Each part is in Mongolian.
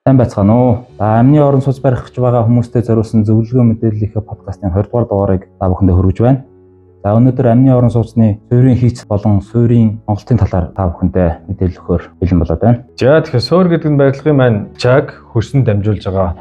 Сайн байцгаана уу. Амны орон сууц барих гэж байгаа хүмүүстээ зориулсан зөвлөгөө мэдээллийнхээ подкастын 20 дугаар дугаарыг та бүхэндээ хүргэж байна. За өнөөдөр амны орон сууцны суурийн хийц болон суурийн онголтын талаар та бүхэндээ мэдээлэл өгөхөөр бэлэн болоод байна. За тэгэхээр суур гэдэг нь барилгын маань чаг хөрсөнд дамжуулж байгаа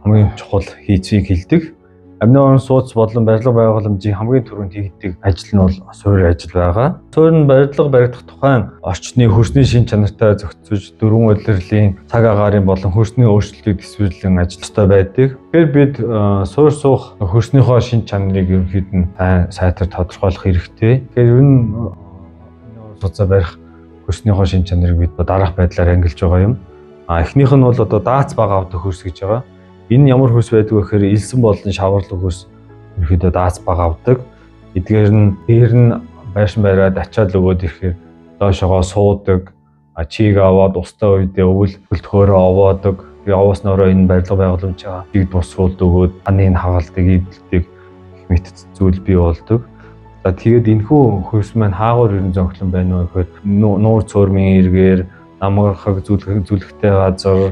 хамгийн чухал хийцийг хэлдэг. Амны орон сууц болон барилга байгууламжийн хамгийн түрүүнд хийгддэг ажил нь бол суурь ажил байгаа. Суурь нь барилга баригдах тухайн орчны хөрсний шин чанартай зохицож дөрвөн улирлын цаг агаарын болон хөрсний өөрчлөлтийг төсвөрлөн ажилластай байдаг. Тэгэхээр бид суурь суух хөрснийхөө шин чанарыг ерөнхийд нь сайтар тодорхойлох хэрэгтэй. Тэгэхээр ер нь сууцаа барих хөрснийхөө шин чанарыг бид дараах байдлаар ангилж байгаа юм. Эхнийх нь бол одоо дац бага авдаг хөрс гэж байгаа. Энэ ямар хөрс байдаг вэ гэхээр элсэн болон шаварлаг хөрс ерөнхийдөө дац бага авдаг. Эдгээр нь дээр нь байшин бариад ачаал өгөөд ирэхээр доошогоо суудаг, чийг аваад устай үедээ өвөл хөлтгөөрөө овоодог. Тэгээ овооснороо энэ барилга байгууламжаа чиг босруулд өгөөд аныг хагалдаг, эвдэлдэг мэт зүйл бий болдог. За тэгээд энэхүү хөрс маань хаагуур ерөн зөнхлөн байна уу гэхээр нуур цөөрмийн эргээр намгархаг зүлэгтэй газар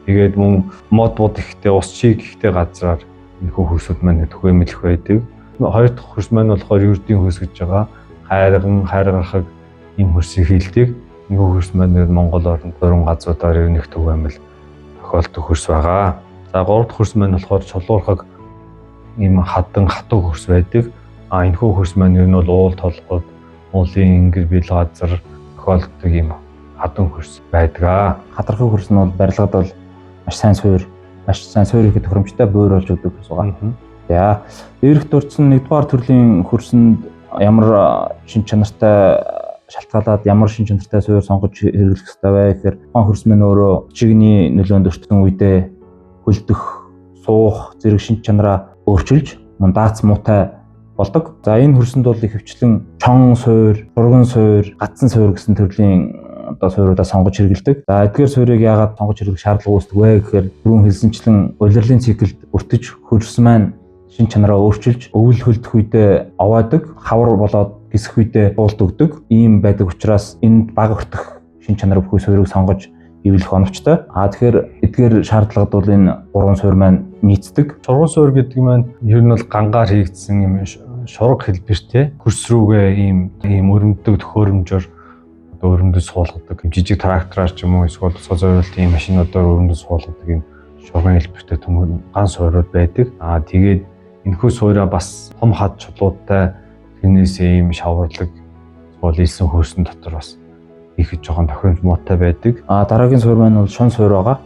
тэгээд мөн мод ихтэй ус чиг ихтэй газраар энэхүү хөрсүүд маань түгээмлэх байдаг. Хоёр дахь хөрс маань болохоор ердийн хөрс гэж байгаа. Хайргархаг ийм хөрсийг хийлдэг. Энэхүү хөрс маань Монгол орнд дөрвөн газруудаар нэг түгээмэл тохиолдог хөрс байгаа. За гурав дахь хөрс маань болохоор чулуурхаг ийм хатуу хөрс байдаг. Энэхүү хөрс маань ер нь бол уул толгод, уулын ингэр бил газар тохиолддог ийм хатан хөрс байдаг. Хатархаг хөрс нь бол барилгад бол маш сайн суур ихэд тохиромжтой буур болж өгдөг гэсэн үг. За дээрх дурдсан 1-р төрлийн хөрсөнд ямар шин чанартай шалтгаалаад ямар шин чанартай суур сонгож хэрэглэх ёстой вэ гэхээр тухайн хөрс маань өөрөө чигний нөлөөнд өртсөн үедээ хөлдөх, суух зэрэг шин чанараа өөрчилж мөн дац муутай болдог. За энэ хөрсөнд бол их хвчлэн чон суур, сурган суур, гацсан суур гэсэн төрлийн одоо суурьудаа сонгож хэрэглэдэг. За эдгээр суурийг яагаад сонгож хэрэглэх шаардлага үүсдэг вэ гэхээр түрүүн хэлсэнчлэн улирлын циклд өртөж хөрс маань шин чанараа өөрчилж өвөл хөлдөх үедээ овоодог, хавар болоод гисэх үедээ уулт өгдөг. Ийм байдаг учраас энд бага өртөх шин чанар бүхий суурийг сонгож эвлэх оновчтой. Тэгэхээр эдгээр шаардлагад бол энэ гурван суурь маань нийцдэг. Сургууль суурь гэдэг маань ер нь бол гангаар хийгдсэн юм шураг хэлбэртэй хөрс рүүгээ ийм өрөмддөг төхөөрөмжөөр өрөмдөд суулгадаг жижиг трактораар ч юм уу эсвэл цоо зориултын машинуудаар өрөмдөд суулгадаг юм шугам хэлбэртэй төмөр ган суурьуд байдаг. Тэгээд энэхүү суурьа бас том хад чулуудтай тэрнээсээ ийм шаварлаг бол илсэн хөрсөн дотор бас их жоохон тохиромж муутай байдаг. Дараагийн суурь маань бол шун суурь байгаа.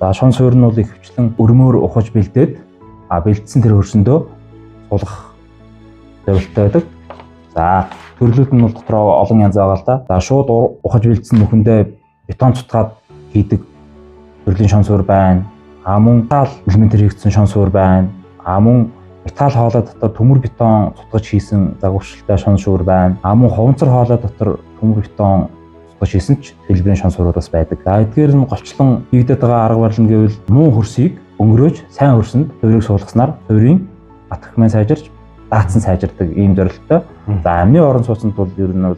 За шун суурь нь бол их хвчлэн өрмөөр ухаж бэлдээд бэлдсэн тэр хөрсөндөө суулгах зорилттой байдаг. За төрлүүд нь бол дотроо олон янз байгаа л да. За шууд ухаж бэлдсэн нүхэндээ бетон цутгаад хийдэг төрлийн шон суурь байна. Мөн металл элементээр хийгдсэн шон суурь байна. Мөн металл хоолой дотор төмөр бетон цутгаж хийсэн загварчилтай шон суурь байна. Мөн хуванцар хоолой дотор төмөр бетон цутгаж хийсэн ч хэлбэрийн шон суурь бас байдаг. За эдгээр нь голчлон хийгдэт байгаа арга барил нь гэвэл муу хөрсийг өнгөрөөж сайн хөрсөнд суурийг суулгаснаар суурийн атгахмын сайжирч даацсан сайжирдаг ийм зорилттой. За амны орон сууцнд бол ер нь бол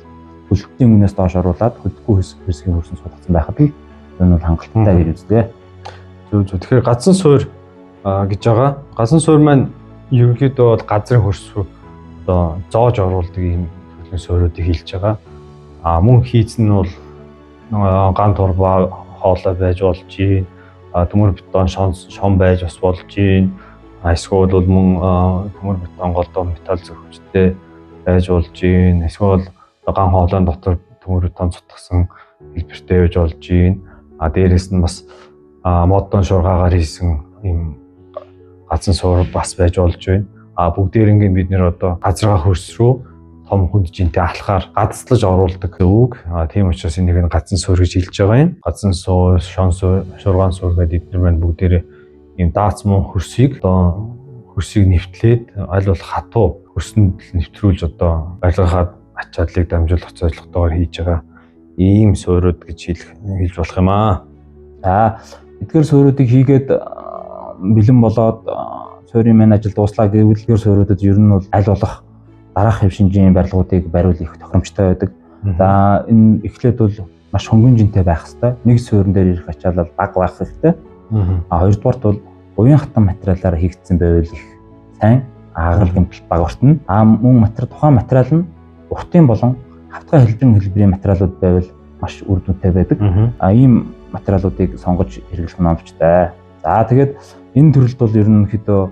хөлтгийн үнээс доош оруулаад хөлтгүй хэсгийн хөрсөн суулгацсан байхад л энэ бол хангалттай гэж үздэг. Зөв. Тэгэхээр газан суурь гэж байгаа. Газан суурь маань ерөнхийдөө бол газрын хөрс рүү одоо зоож оруулдаг ийм төрлийн суурьуудыг хэлж байгаа. Мөн хийц нь бол ган турба хоолой байж болж гин, төмөр бетон шон байж бас болж гин. Эсвэл бол мөн төмөр бетон голдоо металл зөрчтэй байж болж гин. Эсвэл ган хоолойн дотор төмөр бетон цутгасан хэлбэртэй байж болж гин. Дээрээс нь бас модон шургаагаар хийсэн ийм газан суурь бас байж болж байна. Бүгдээрингийн бид нэр одоо газраа хөрс рүү том хүнд жинтэй алхаар гадцлаж оруулдаг үг. Тийм учраас энийг газан суурь гэж хэлж байгаа юм. Газан суурь, шон суурь, шургаан суурь гэдэг эдгээр маань бүгдээрээ ийм дац муу хөрсийг одоо хөрсийг нэвтлээд аль болох хатуу хөрсөнд нэвтрүүлж одоо барилгахад ачааллыг дамжуулах зорилготойгоор хийж байгаа ийм суурьуд гэж хэлж болох юм аа. За эдгээр суурьуудыг хийгээд бэлэн болоод суурийн маань ажил дууслаа гэвэл эдгээр суурьудад ер нь бол аль болох дараах хэв шинжийн барилгуудыг бариул их тохиромжтой байдаг. За энэ эхлээд бол маш хөнгөн жинтэй байх хэрэгтэй. Нэг суурин дээр ирэх ачаалал бага байх хэрэгтэй. Хоёрдугаарт бол уян хатан материалаар хийгдсэн байвал их сайн аагаал гэмтэл бага ортно. Мөн тухайн материал нь уртын болон хавтгай хэлбэрийн хэлбэрийн материалууд байвал маш үр дүнтэй байдаг. Ийм материалуудыг сонгож хэрэглэх нь оновчтой. За тэгээд энэ төрөлд бол ерөнхийдөө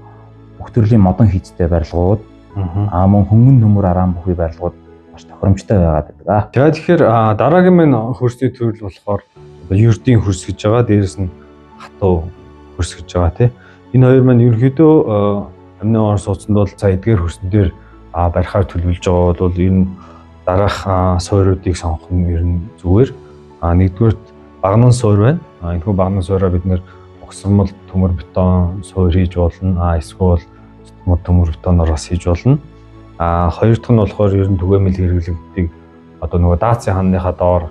бүх төрлийн модон хийцтэй барилгууд мөн хөнгөн төмөр араан бүхий барилгууд маш тохиромжтой байгаад байдаг. Тэгэхээр дараагийн маань хөрсний төрөл болохоор ердийн хөрс гэж байгаа. Дээрээс нь хатуу хөрс гэж байгаа тийм. Энэ хоёр маань ерөнхийдөө амны орон сууцнд бол за эдгээр хөрсөн дээр барихаар төлөвлөж байгаа бол ер нь дараах суурьуудыг сонгох нь ер нь зүгээр. Нэгдүгээр багнан суур байна. Энэхүү багнан суураа бид нэр угсармал төмөр бетон суур хийж болно. Эсвэл төмөр бетоноор бас хийж болно. Хоёр дахь нь болохоор ер нь түгээмэл хэрэглэгддэг одоо нөгөө даацын ханныхаа доор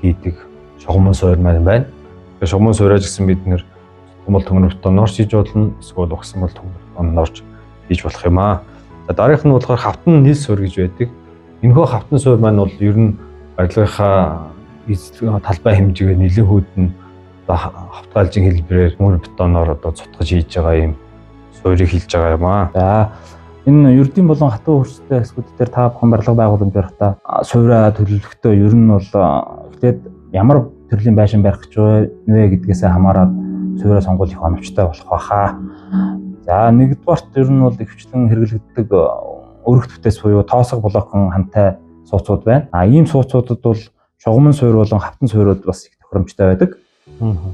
хийдэг шугамн суур маань байна. Тэгээ шугамн суурьаж гэсэн бид нэр төмөр бетоноор хийж болно. Эсвэл угсармал төмөр бетоноор хийж болох юм аа. Дараагийнх нь болохоор хавтан нийл суур гэж байдаг. Энэхүү хавтан суур маань бол ер нь барилгынхаа талбай хэмжээгээр нэлээд хүүдэн одоо хавтгаалжин хэлбэрээр төмөр бетоноор одоо цутгаж хийж байгаа юм суурийг хэлж байгаа юм аа. За энэ ердийн болон хатуу хөрстэй хэсгүүд дээр та бүхэн барилга байгууламж барихтаа суурьа төлөвлөхдөө ер нь бол эхлээд ямар төрлийн байшин барих гэж вэ гэдгээс хамаарат суурьа сонгуул их оновчтой болох байхаа. За нэгдүгээрт ер нь бол ихэвчлэн хэрэглэгддэг өргөх төтөөс буюу тоосго блокон хантай сууцууд байна. Ийм сууцуудад бол шугамн суурь болон хавтан суурьуд бас их тохиромжтой байдаг.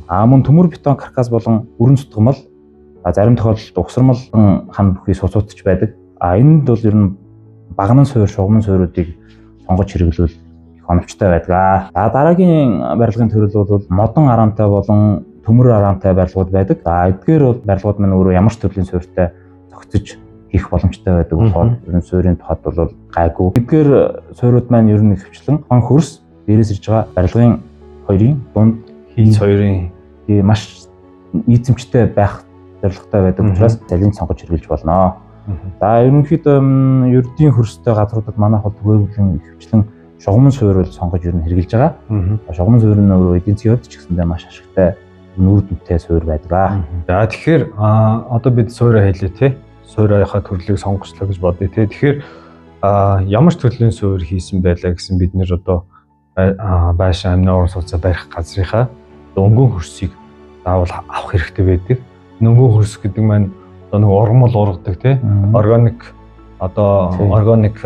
Мөн төмөр бетон каркас болон өрн цутгамал зарим тохиолдолд угсармал хан бүхий сууцуудч байдаг. Энд бол ер нь багнан суурь, шугамн суурьуудыг сонгож хэрэглүүл их оновчтой байдаг. Дараагийн барилгын төрөл бол модон араантай болон төмөр араантай барилгууд байдаг. Эдгээр бол барилгууд маань өөрөө ямар ч төрлийн суурьтай зохицож хийх боломжтой байдаг болохоор ер нь суурийн тухайд бол гайгүй. Эдгээр суурьуд маань ер нь ихэвчлэн хөрс дээрээс ирж байгаа барилгын хоёрын дунд хийц хоёрын маш нийцэмжтэй байх зорилготой байдаг учраас залин сонгож хэрэглэж болно. За ерөнхийдөө ердийн хөрстэй газруудад манайх бол түгээмэл ихэвчлэн шугамн суурь сонгож ер нь хэрэглэж байгаа. Шугамн суурь нь өөрөө эдийн засгийн хувьд ч гэсэндээ маш ашигтай нүүр дүнтэй суурь байдаг. За тэгэхээр одоо бид суурьа хэлээ тий. Суурьийнхаа төрлийг сонгочлоо гэж бодъё тий. Тэгэхээр ямар ч төрлийн суурь хийсэн байлаа гэсэн бид нэр одоо байшин амны орон сууцаа барих газрынхаа өнгөн хөрсийг заавал авах хэрэгтэй байдаг. Өнгөн хөрс гэдэг маань одоо нэг ургамал ургадаг тий. Органик одоо органик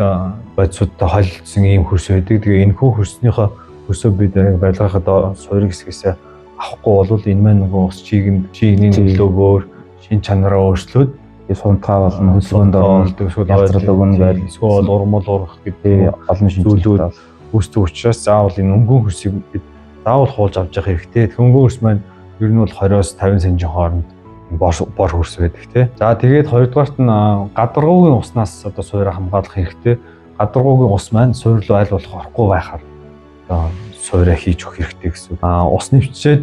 бодисуудтай холилдсон ийм хөрс байдаг. Тэгээ энэхүү хөрснийхөө хөрсөө бид барилгынхаа суурь хэсгээс авахгүй бол энэ маань нөгөө ус чигний нөлөөгөөр шин чанараа өөрчлөөд сунтгаа болно хөдөлгөөнд оролдог эсвэл ойлголт өгнө байл эсвэл ургамал ургах гэдэг олон шинжилгээ үүсдэг учраас заавал энэ өнгөн хөрсийг бид заавал хуулж авч явах хэрэгтэй. Өнгөн хөрс маань ер нь бол 20-оос 50 см хооронд бор хөрс байдаг тий. За тэгээд хоёрдугаарт нь гадаргуугийн уснаас одоо суурьа хамгаалах хэрэгтэй. Гадаргуугийн ус маань суурь руу аль болох орохгүй байхаар одоо суурьа хийж өгөх хэрэгтэй гэсэн. Ус нэвчээд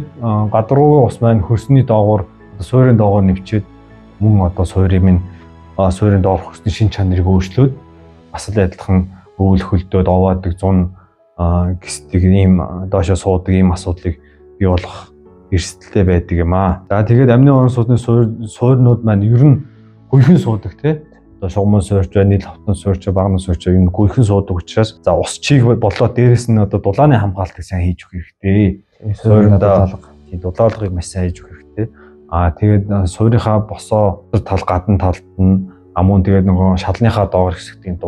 гадаргуугийн ус маань хөрсний доогуур суурийн доогуур нэвчээд мөн одоо суурийн доогуур хөрсний шин чанарыг өөрчлөөд бас л адилхан өвөл хөлдөөд оваадаг зун гисдэг ийм доошоо суудаг ийм асуудлыг бий болгох эрсдэлтэй байдаг юм аа. За тэгээд амны орон сууцны суурьнууд маань ер нь гүйхэн суудаг тий. Одоо шугамн суурьч бай, нийл хавтан суурьч, багнан суурьч ер нь гүйхэн суудаг учраас за ус чиг болоо дээрэс нь одоо дулааны хамгаалтыг сайн хийж өгөх хэрэгтэй. Суурьндаа дулаалгыг маш сайн хийж өгөх хэрэгтэй. Тэгээд суурийнхаа босоо тал гадна талд нь мөн тэгээд нөгөө шалныхаа доогор хэсэгт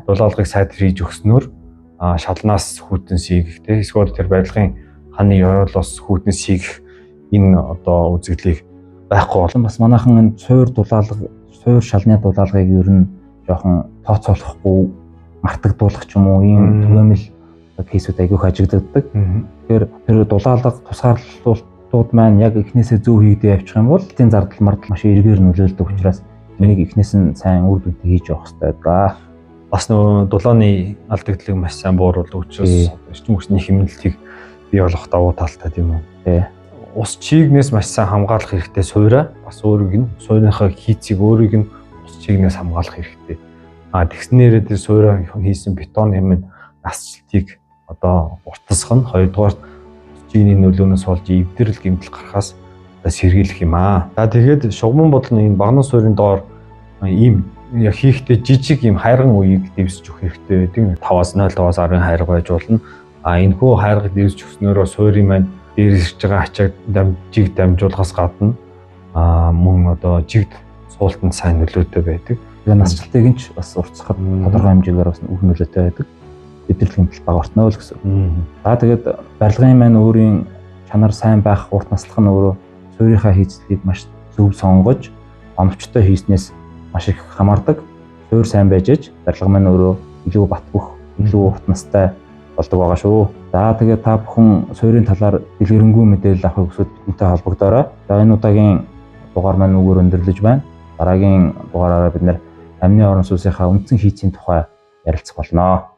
дулаалгыг сайд хийж өгснөөр шалнаас хүйтэн сийгэх тий. Эсвэл тэр барилгын ханы ёроолоос хүйтэн сийгэх энэ одоо үзэгдлийг байхгүй болон бас манайхан энэ суур шалны дулаалгыг ер нь жоохон тооцоолохгүй мартагдуулах ч юм уу ийм түгээмэл кейсүүд айгүйх ажиглагддаг. Тэгэхээр тэр дулаалга тусгаарлалтууд маань яг эхнээсээ зөв хийгдээ явчих юм бол тийм зардал мардал маш эргээр нөлөөлдөг учраас энийг эхнээс нь сайн үр дүнтэй хийж явах хэрэгтэй байгаа. Бас нөгөө дулааны алдагдлыг маш сайн бууруулдаг учраас эрчим хүчний хэмнэлтийг бий болгох давуу талтай тийм үү. Тий. Ус чигнээс маш сайн хамгаалах хэрэгтэй суурьа. Бас өөрийг нь суурийнхаа хийцийг өөрийг нь ус чигнээс хамгаалах хэрэгтэй. Тэгснээрээ тэр суурьа хийсэн бетон юм насжилтыг одоо уртасах нь, хоёрдугаар чиний нөлөөнөөс болж эвдэрэл гэмтэл гарахаас сэргийлэх юм аа. За тэгээд шугамн бодол нь энэ багнуун суурийн доор ийм хийхдээ жижиг ийм хайрган үеийг дэвсэж өгөх хэрэгтэй байдаг. 5-аас 0-5-аас 10 хайрга байж болно. Энэ хүү хайргыг дэвсэж өгснөөрөө суурийн маань дээр ирж байгаа ачааг жиг дамжуулахаас гадна мөн одоо жигд суултанд сайн нөлөөтэй байдаг. Тэгээ насжилтыг нь ч бас уртсахад тодорхой хэмжээгээр бас үг нөлөөтэй байдаг. Эвдэрэл гэмтэл бага ортноо л гэсэн. За тэгээд барилгын маань өөрийн чанар сайн байх, урт наслах нь өөрөө суурийнхаа хийцлийг маш зөв сонгож оновчтой хийснээс маш их хамаардаг. Суур сайн байж аж барилга маань өөрөө илүү бат бөх, илүү урт настай болдог байгаа шүү. За тэгээд та бүхэн суурийн талаар дэлгэрэнгүй мэдээлэл авахыг хүсвэл бидэнтэй холбогдоорой. За энэ удаагийн дугаар маань үгээр өндөрлөж байна. Дараагийн дугаараараа бид нэр амны орон сууцынхаа үндсэн хийцийн тухай ярилцах болно.